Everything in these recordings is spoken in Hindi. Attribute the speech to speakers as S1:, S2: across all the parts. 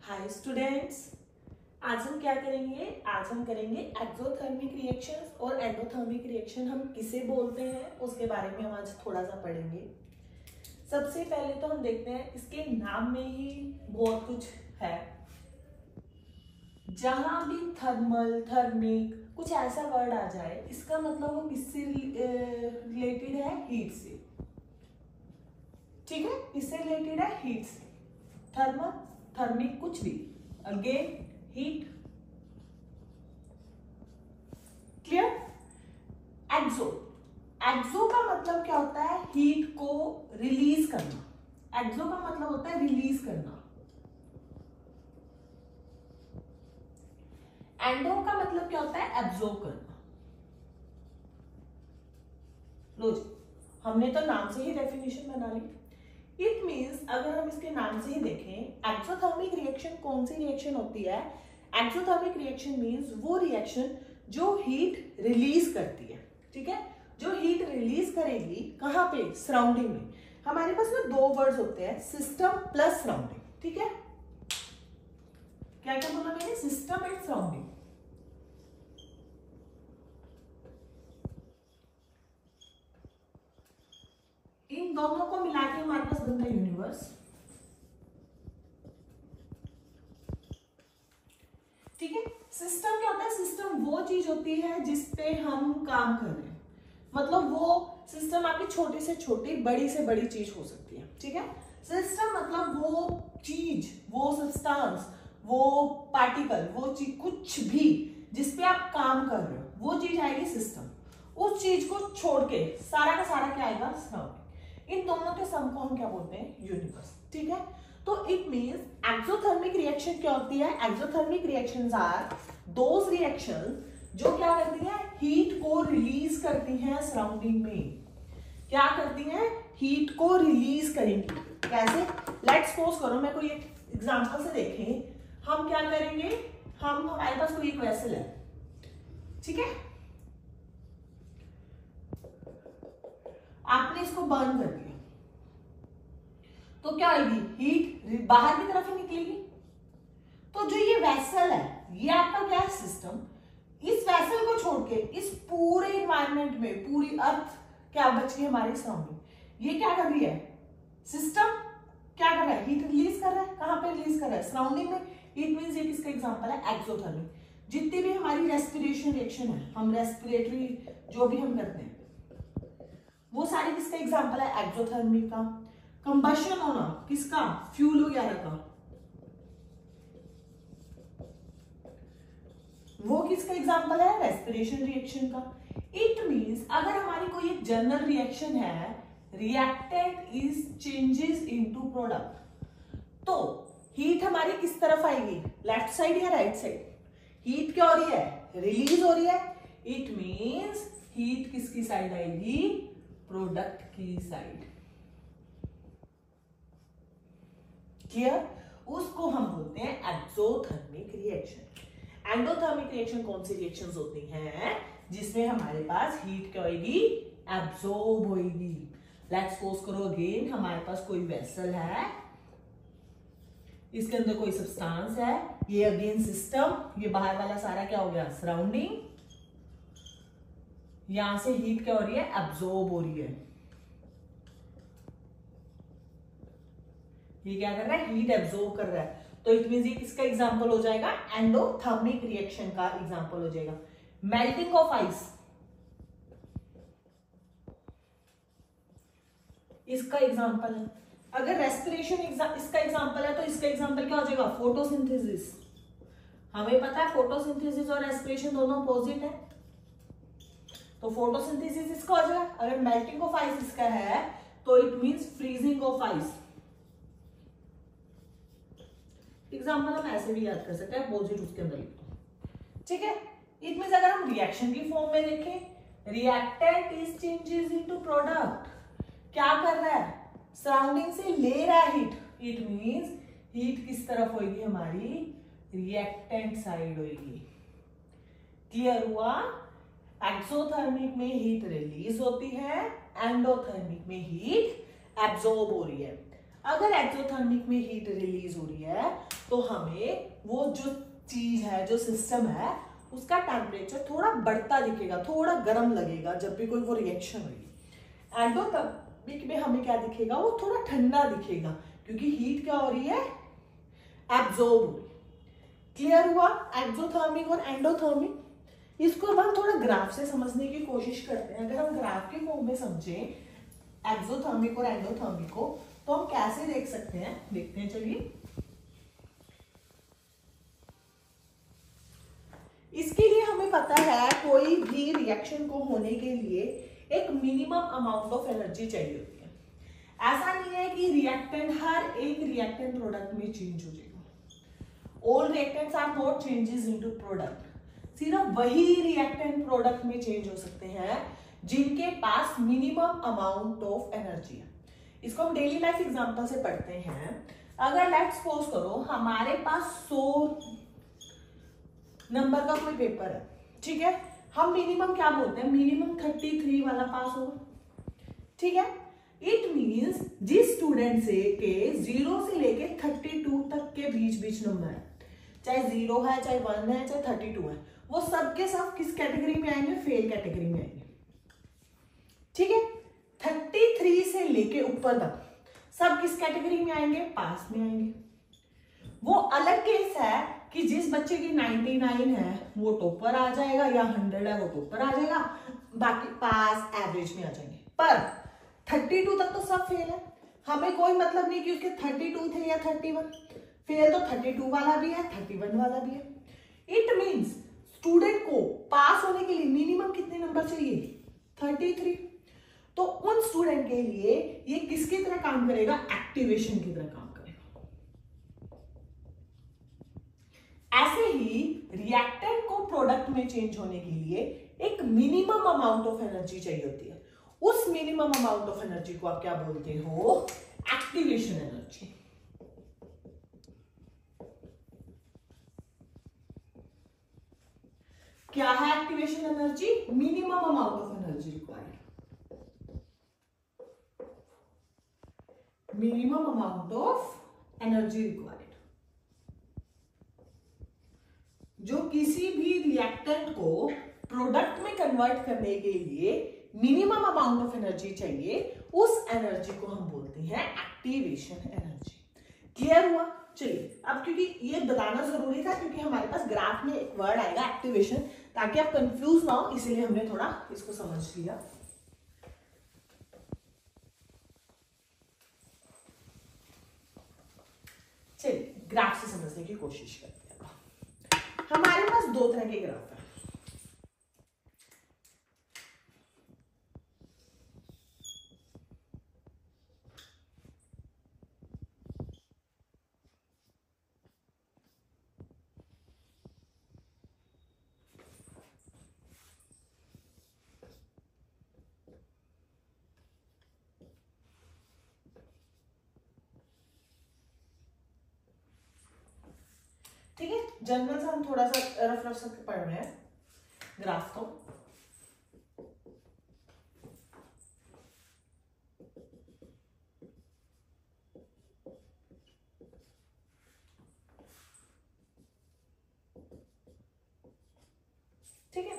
S1: हाय स्टूडेंट्स, आज हम क्या करेंगे? आज हम करेंगे एक्सोथर्मिक रिएक्शंस और एंडोथर्मिक रिएक्शन हम किसे बोलते हैं उसके बारे में हम आज थोड़ा सा पढ़ेंगे। सबसे पहले तो हम देखते हैं, इसके नाम में ही बहुत कुछ है। जहां भी थर्मल, थर्मिक कुछ ऐसा वर्ड आ जाए, इसका मतलब वो किससे रिलेटेड है? हीट से। ठीक है, इससे रिलेटेड है हीट से। थर्मल, थर्मिक कुछ भी, अगेन हीट। क्लियर? एक्सो, एक्सो का मतलब क्या होता है? हीट को रिलीज करना। एक्सो का मतलब होता है रिलीज करना। एंडो का मतलब क्या होता है? एब्जॉर्ब करना। लो जी, हमने तो नाम से ही डेफिनेशन बना ली। इट मीन्स अगर हम इसके नाम से ही देखें, एक्सोथर्मिक रिएक्शन कौन सी रिएक्शन होती है? एक्सोथर्मिक रिएक्शन मीन्स वो रिएक्शन जो हीट रिलीज करती है। ठीक है, जो हीट रिलीज करेगी कहां पे? सराउंडिंग में। हमारे पास ना दो वर्ड्स होते हैं, सिस्टम प्लस सराउंडिंग। ठीक है, क्या क्या बोला मैंने? System and surrounding. इन दोनों को मिला के हमारे पास बनता है यूनिवर्स। ठीक है, सिस्टम क्या होता है? सिस्टम वो चीज होती है जिसपे हम काम कर रहे हैं। मतलब वो सिस्टम आपकी छोटी से छोटी, बड़ी से बड़ी चीज हो सकती है। ठीक है, सिस्टम मतलब वो चीज, वो सब्सटेंस, वो पार्टिकल, वो चीज, कुछ भी जिसपे आप काम कर रहे हो, वो चीज आएगी सिस्टम। उस चीज को छोड़ के सारा का सारा क्या आएगा? सराउंडिंग। इन दोनों के सम को हम क्या बोलते हैं? यूनिवर्स। ठीक है, तो इट मींस एक्सोथर्मिक रिएक्शन क्या होती है? Exothermic reactions are those reactions जो क्या करती है? हीट को रिलीज करती हैं सराउंडिंग में। क्या करती हैं? हीट को रिलीज करेंगी। कैसे? लेट्स सपोज करो, मैं कोई एक एग्जांपल से देखें, हम क्या करेंगे? हमारे पास कोई एक वेसल है। ठीक है, आपने इसको बर्न कर दिया तो क्या होगी? हीट बाहर की तरफ ही निकलेगी। तो जो ये वेसल है, ये आपका क्या है? सिस्टम। इस वेसल को छोड़ के इस पूरे इन्वायरमेंट में पूरी अर्थ क्या बच गई? हमारी सराउंडिंग। ये क्या कर रही है? सिस्टम क्या कर रहा है? हीट रिलीज कर रहा है। कहां पे रिलीज कर रहा है? सराउंडिंग में। इट मींस ये किसका एग्जांपल है? एक्सोथर्मिक। जितनी भी हमारी रेस्पिरेशन रिएक्शन है, हम रेस्पिरेटरी जो भी हम करते हैं, वो सारी किसका एग्जांपल है? एक्सोथर्मिक का। कंबशन होना किसका? फ्यूल वगैरह का, वो किसका एग्जांपल है? रेस्पिरेशन रिएक्शन का। इट मींस अगर हमारी कोई एक जनरल रिएक्शन है, reactant is changes into product, तो हीट हमारी किस तरफ आएगी? लेफ्ट साइड या राइट साइड? हीट क्या हो रही है? रिलीज हो रही है। इट मींस हीट किसकी साइड आएगी? प्रोडक्ट की साइड। क्लियर? उसको हम बोलते हैं एक्सोथर्मिक रिएक्शन। एंडोथर्मिक रिएक्शन कौन सी रिएक्शंस होती हैं? जिसमें हमारे पास हीट क्या होगी? एब्सॉर्ब होगी। लेट्स सपोज करो अगेन, हमारे पास कोई वेसल है, इसके अंदर कोई सब्सटेंस है, ये अगेन सिस्टम, ये बाहर वाला सारा क्या हो गया? सराउंडिंग। यहां से हीट क्या हो रही है? एब्सॉर्ब हो रही है। ये क्या कर रहा है? हीट एब्सॉर्ब कर रहा है। तो इट मींस ये किसका एग्जांपल हो जाएगा? एंडोथर्मिक रिएक्शन का एग्जांपल हो जाएगा। मेल्टिंग ऑफ आइस इसका एग्जांपल है। अगर रेस्पिरेशन इसका एग्जांपल है, तो इसका एग्जांपल क्या हो जाएगा? फोटोसिंथेसिस। हमें पता है फोटोसिंथेसिस और रेस्पिरेशन दोनों अपोजिट है, तो फोटोसिंथेसिस इसका हो जाएगा। अगर मेल्टिंग ऑफ आइस इसका है, तो it means freezing of ice. Example हम ऐसे भी याद कर सकते हैं, अपोजिट उसके अंदर लिख दो। ठीक है, इट मींस अगर हम रिएक्शन की फॉर्म में देखें, reactant is changes into product. क्या कर रहा है? सराउंडिंग से ले रहा है हीट। इट मींस हीट किस तरफ होगी? हमारी रिएक्टेंट साइड होगी। क्लियर हुआ? एक्सोथर्मिक में हीट रिलीज होती है, एंडोथर्मिक में हीट एब्सॉर्ब हो रही है। अगर एक्सोथर्मिक में हीट रिलीज हो रही है तो हमें वो जो चीज है, जो सिस्टम है, उसका टेम्परेचर थोड़ा बढ़ता दिखेगा, थोड़ा गर्म लगेगा जब भी कोई वो रिएक्शन होगी। एंडोथर्मिक में हमें क्या दिखेगा, वो थोड़ा ठंडा दिखेगा, क्योंकि हीट क्या हो रही है, एब्जॉर्ब हो रही है। क्लियर हुआ एक्सोथर्मिक और एंडोथर्मिक। इसको अब हम थोड़ा ग्राफ से समझने की कोशिश करते हैं। अगर हम ग्राफ के फॉर्म में समझें एक्सोथर्मिक और एंडोथर्मिक को, तो हम कैसे देख सकते हैं, देखते हैं चलिए। इसके लिए हमें पता है कोई भी रिएक्शन को होने के लिए एक मिनिमम अमाउंट ऑफ एनर्जी चाहिए होती है। ऐसा नहीं है कि रिएक्टेंट हर एक रिएक्टेंट प्रोडक्ट में चेंज हो जाएगा। All reactants are not changes into product. सिर्फ वही रिएक्टेंट प्रोडक्ट में चेंज हो सकते हैं जिनके पास मिनिमम अमाउंट ऑफ एनर्जी है। इसको हम डेली लाइफ एग्जांपल से पढ़ते हैं। अगर लेट्स सपोज करो हमारे पास 100 नंबर का कोई पेपर है, ठीक है, हम मिनिमम क्या बोलते हैं, मिनिमम 33 वाला पास होगा, ठीक है। इट मींस जिस स्टूडेंट से के 0 से लेके 32 तक के बीच बीच नंबर है, चाहे 0 है, चाहे 1 है, चाहे 32 है, वो सबके सब किस कैटेगरी में आएंगे, फेल कैटेगरी में आएंगे, ठीक है। 33 से लेके ऊपर तक सब किस कैटेगरी में आएंगे, पास में आएंगे। वो अलग केस है कि जिस बच्चे की 99 है वो टॉपर आ जाएगा, या 100 है वो टॉपर आ जाएगा, बाकी पास एवरेज में आ जाएंगे। पर 32 तक तो सब फेल है। हमें कोई मतलब नहीं कि उसके 32 थे या 31, फेल तो 32 वाला भी है, 31 वाला भी है। इट मींस स्टूडेंट को पास होने के लिए मिनिमम कितने नंबर चाहिए, 33। तो उन स्टूडेंट के लिए ये किसकी तरह काम करेगा, एक्टिवेशन की तरह काम करेगा। ऐसे ही रिएक्टेंट को प्रोडक्ट में चेंज होने के लिए एक मिनिमम अमाउंट ऑफ एनर्जी चाहिए होती है। उस मिनिमम अमाउंट ऑफ एनर्जी को आप क्या बोलते हो, एक्टिवेशन एनर्जी। क्या है activation energy, minimum amount of energy required, minimum amount of energy required. जो किसी भी रिएक्टेंट को प्रोडक्ट में कन्वर्ट करने के लिए मिनिमम अमाउंट ऑफ एनर्जी चाहिए, उस एनर्जी को हम बोलते हैं एक्टिवेशन एनर्जी। क्लियर हुआ। चलिए अब क्योंकि ये बताना जरूरी था, क्योंकि हमारे पास ग्राफ में एक वर्ड आएगा एक्टिवेशन, ताकि आप कंफ्यूज ना हो, इसीलिए हमने थोड़ा इसको समझ लिया। चलिए ग्राफ से समझने की कोशिश करते हैं। हमारे पास दो तरह के ग्राफ है। ठीक है, जनरल से हम थोड़ा सा रफ रफ करके पढ़ रहे हैं ग्राफ को। ठीक है,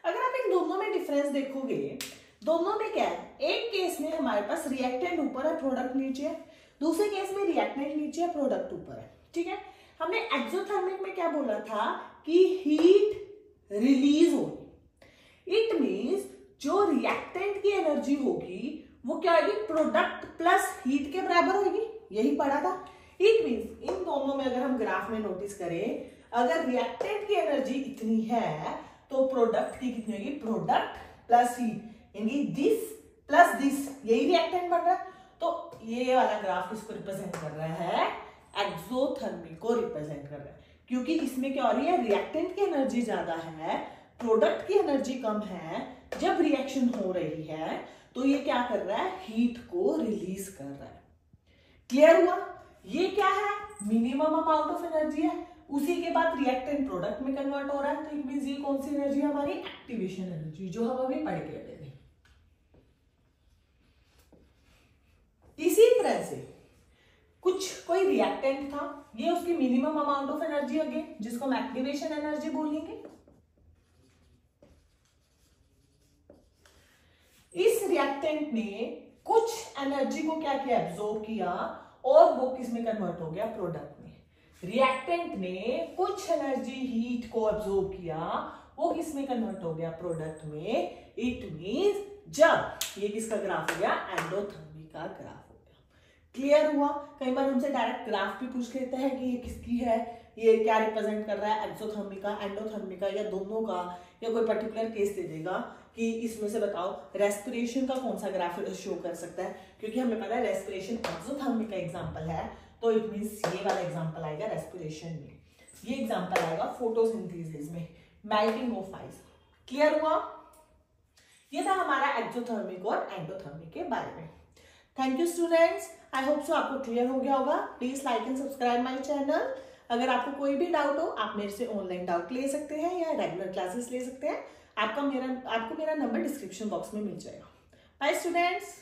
S1: अगर आप इन दोनों में डिफरेंस देखोगे, दोनों में क्या है, एक केस में हमारे पास रिएक्टेंट ऊपर है, प्रोडक्ट नीचे है, दूसरे केस में रिएक्टेंट नीचे है, प्रोडक्ट ऊपर है। ठीक है, हमने एक्सोथर्मिक में क्या बोला था कि हीट रिलीज होगी। इट मींस जो रिएक्टेंट की एनर्जी होगी वो क्या होगी, प्रोडक्ट प्लस हीट के बराबर होगी, यही पढ़ा था। इट मींस इन दोनों में अगर हम ग्राफ में नोटिस करें, अगर रिएक्टेंट की एनर्जी इतनी है तो प्रोडक्ट की कितनी होगी, प्रोडक्ट प्लस हीट, यानी दिस प्लस दिस, यही रिएक्टेंट बन रहा है। तो ये वाला ग्राफ किसको रिप्रेजेंट कर रहा है, एक्सोथर्मिक को रिप्रेजेंट कर रहा है, क्योंकि इसमें क्या हो रही है, रिएक्टेंट की एनर्जी ज्यादा है, प्रोडक्ट की एनर्जी कम है। जब रिएक्शन हो रही है तो ये क्या कर रहा है, हीट को रिलीज कर रहा है। क्लियर हुआ। ये क्या है, मिनिमम अमाउंट ऑफ एनर्जी है, उसी के बाद रिएक्टेंट प्रोडक्ट में कन्वर्ट हो रहा है। तो इट मींस ये कौन सी एनर्जी है हमारी, एक्टिवेशन एनर्जी, जो हम अभी पढ़ के आए थे। इसी तरह से कोई रिएक्टेंट था, ये उसकी minimum amount of energy again, जिसको हम एक्टिवेशन एनर्जी बोलेंगे। इस रिएक्टेंट ने कुछ एनर्जी को क्या किया, एब्जॉर्ब किया, और वो किस में कन्वर्ट हो गया, प्रोडक्ट में। रिएक्टेंट ने कुछ एनर्जी हीट को एब्जॉर्ब किया, वो किस में कन्वर्ट हो गया, प्रोडक्ट में। इट मींस जब ये किसका ग्राफ हो गया, एंडोथर्मी का ग्राफ हो गया। क्लियर हुआ। कई बार हमसे डायरेक्ट ग्राफ भी पूछ लेते हैं कि ये किसकी है, ये क्या रिप्रेजेंट कर रहा है, एक्सोथर्मी का, एंडोथर्मी का, या दोनों का, या कोई पर्टिकुलर केस दे देगा कि इसमें से बताओ रेस्पिरेशन का कौन सा ग्राफ शो कर सकता है, क्योंकि हमें पता है रेस्पिरेशन एक्सोथर्मी का एग्जांपल है, तो इट मींस ये वाला एग्जांपल आएगा रेस्पिरेशन में, ये एग्जांपल आएगा फोटोसिंथेसिस में, मेल्टिंग ऑफ आइस। क्लियर हुआ। ये था हमारा एक्सोथर्मिक और एंडोथर्मिक के बारे में। Thank you students, I hope so आपको क्लियर हो गया होगा। Please like and subscribe my channel. अगर आपको कोई भी डाउट हो आप मेरे से ऑनलाइन डाउट ले सकते हैं या रेगुलर क्लासेस ले सकते हैं। आपको मेरा नंबर डिस्क्रिप्शन बॉक्स में मिल जाएगा। Bye students.